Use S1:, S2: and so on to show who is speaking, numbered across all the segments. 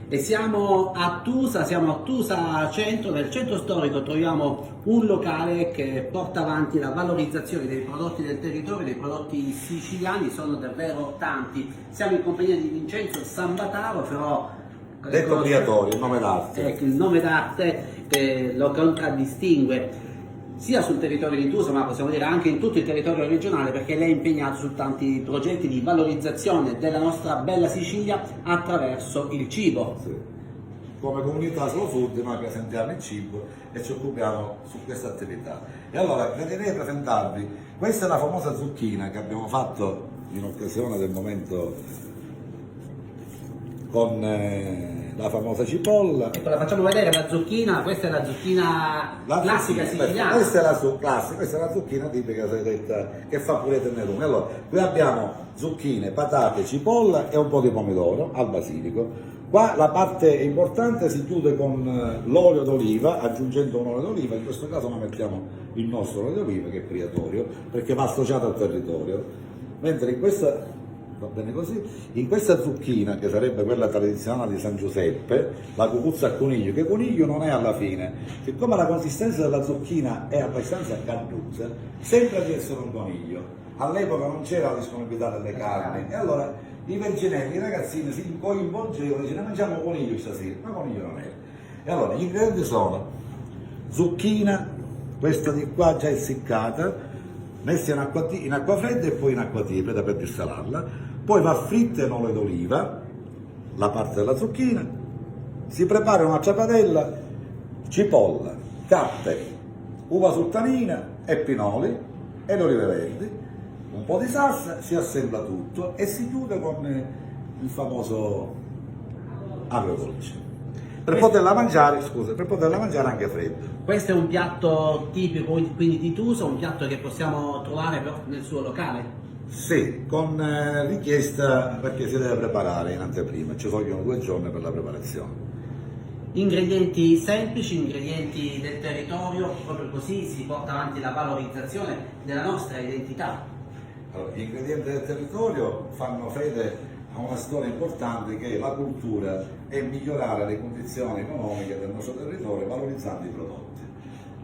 S1: E siamo a Tusa Centro. Nel centro storico troviamo un locale che porta avanti la valorizzazione dei prodotti del territorio, dei prodotti siciliani, sono davvero tanti. Siamo in compagnia di Vincenzo Sambataro, però
S2: detto Briatore, il nome d'arte.
S1: Ecco, il nome d'arte che lo contraddistingue sia sul territorio di Tusa, ma possiamo dire anche in tutto il territorio regionale, perché lei è impegnato su tanti progetti di valorizzazione della nostra bella Sicilia attraverso il cibo.
S2: Sì. Come comunità Slow Food noi presentiamo il cibo e ci occupiamo su questa attività. E allora gradirei presentarvi, questa è la famosa zucchina che abbiamo fatto in occasione del momento con la famosa cipolla.
S1: Ecco, la facciamo vedere la zucchina, questa è la zucchina classica siciliana.
S2: Questa è la classica, questa è la zucchina tipica che fa pure tenerone. Allora, qui abbiamo zucchine, patate, cipolla e un po' di pomodoro al basilico. Qua la parte importante si chiude con l'olio d'oliva, aggiungendo un olio d'oliva, in questo caso noi mettiamo il nostro olio d'oliva che è Briatore, perché va associato al territorio. Mentre in questa, va bene così, in questa zucchina, che sarebbe quella tradizionale di San Giuseppe, la cucuzza a coniglio, che coniglio non è alla fine, siccome la consistenza della zucchina è abbastanza carnosa, sembra di essere un coniglio. All'epoca non c'era la disponibilità delle carni, e allora i verginelli, i ragazzini si coinvolgevano, dicevano mangiamo coniglio stasera, ma coniglio non è. E allora gli ingredienti sono zucchina, questa di qua già essiccata, messa in acqua fredda e poi in acqua tiepida per dissalarla, poi va fritta in olio d'oliva, la parte della zucchina, si prepara un'altra padella, cipolla, capperi, uva sultanina e pinoli e le olive verdi, un po' di salsa, si assembla tutto e si chiude con il famoso agrodolce. Per poterla mangiare, scusa, per poterla mangiare anche fredda.
S1: Questo è un piatto tipico quindi di Tusa, un piatto che possiamo trovare però nel suo locale?
S2: Sì, con richiesta perché si deve preparare in anteprima, ci vogliono 2 giorni per la preparazione.
S1: Ingredienti semplici, ingredienti del territorio, proprio così si porta avanti la valorizzazione della nostra identità.
S2: Allora, gli ingredienti del territorio fanno fede a una storia importante che è la cultura e migliorare le condizioni economiche del nostro territorio valorizzando i prodotti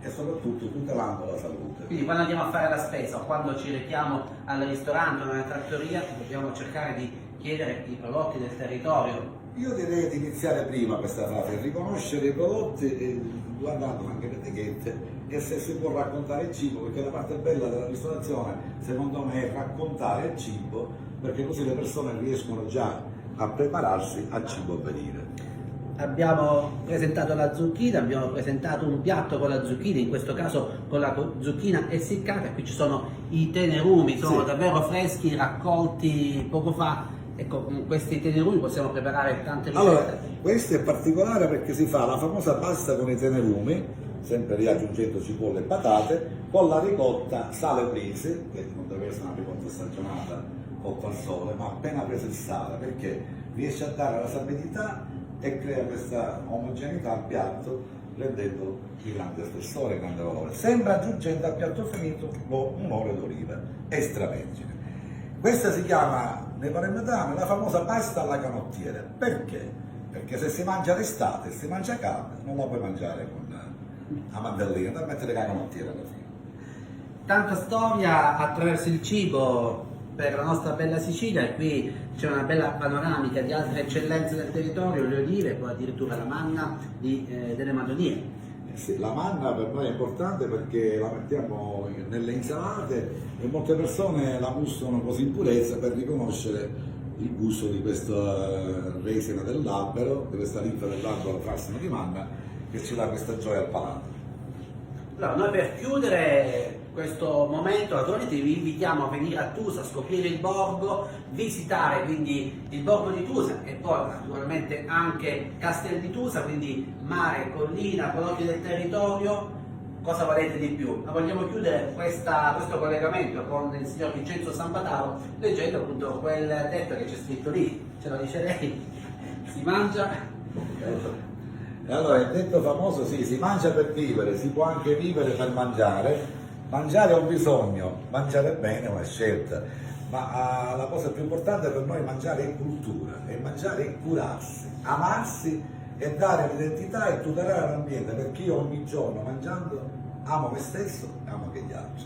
S2: e soprattutto tutelando la salute.
S1: Quindi quando andiamo a fare la spesa o quando ci rechiamo al ristorante o nella trattoria dobbiamo cercare di chiedere i prodotti del territorio.
S2: Io direi di iniziare prima questa fase, riconoscere i prodotti guardando anche le etichette e se si può raccontare il cibo, perché la parte bella della ristorazione secondo me è raccontare il cibo, perché così le persone riescono già a prepararsi al cibo a venire.
S1: Abbiamo presentato la zucchina, abbiamo presentato un piatto con la zucchina, in questo caso con la zucchina essiccata, qui ci sono i tenerumi, sono
S2: sì,
S1: davvero freschi, raccolti poco fa. Ecco, con questi tenerumi possiamo preparare tante ricette.
S2: Allora, questo è particolare perché si fa la famosa pasta con i tenerumi, sempre riaggiungendo cipolle e patate, con la ricotta sale prese, che non deve essere una ricotta stagionata cotta al sole, ma appena preso il sale, perché riesce a dare la sapidità e crea questa omogeneità al piatto, rendendo di grande spessore e grande valore. Sempre aggiungendo al piatto finito un olio d'oliva extravergine. Questa si chiama nei palermitani la famosa pasta alla canottiera. Perché? Perché se si mangia l'estate e si mangia calda, non la puoi mangiare con la mandellina, da mettere la canottiera alla fine.
S1: Tanta storia attraverso il cibo per la nostra bella Sicilia, e qui c'è una bella panoramica di altre eccellenze del territorio, le olive e poi addirittura la manna delle Madonie.
S2: Sì, la manna per noi è importante perché la mettiamo nelle insalate e molte persone la gustano così in purezza per riconoscere il gusto di questa resina dell'albero, di questa linfa dell'albero frassino di manna che ci dà questa gioia al palato.
S1: Allora, noi per chiudere questo momento, naturalmente vi invitiamo a venire a Tusa, a scoprire il borgo, visitare quindi il borgo di Tusa e poi naturalmente anche Castel di Tusa, quindi mare, collina, prodotti del territorio. Cosa volete di più? Ma vogliamo chiudere questo collegamento con il signor Vincenzo Sambataro leggendo appunto quel detto che c'è scritto lì, ce lo dice lei, si mangia.
S2: E allora il detto famoso, sì, si mangia per vivere, si può anche vivere per mangiare. Mangiare è un bisogno, mangiare bene è una scelta, ma la cosa più importante per noi è mangiare in cultura e mangiare è curarsi. amarsi e dare l'identità e tutelare l'ambiente, perché io ogni giorno mangiando amo me stesso e amo anche gli altri.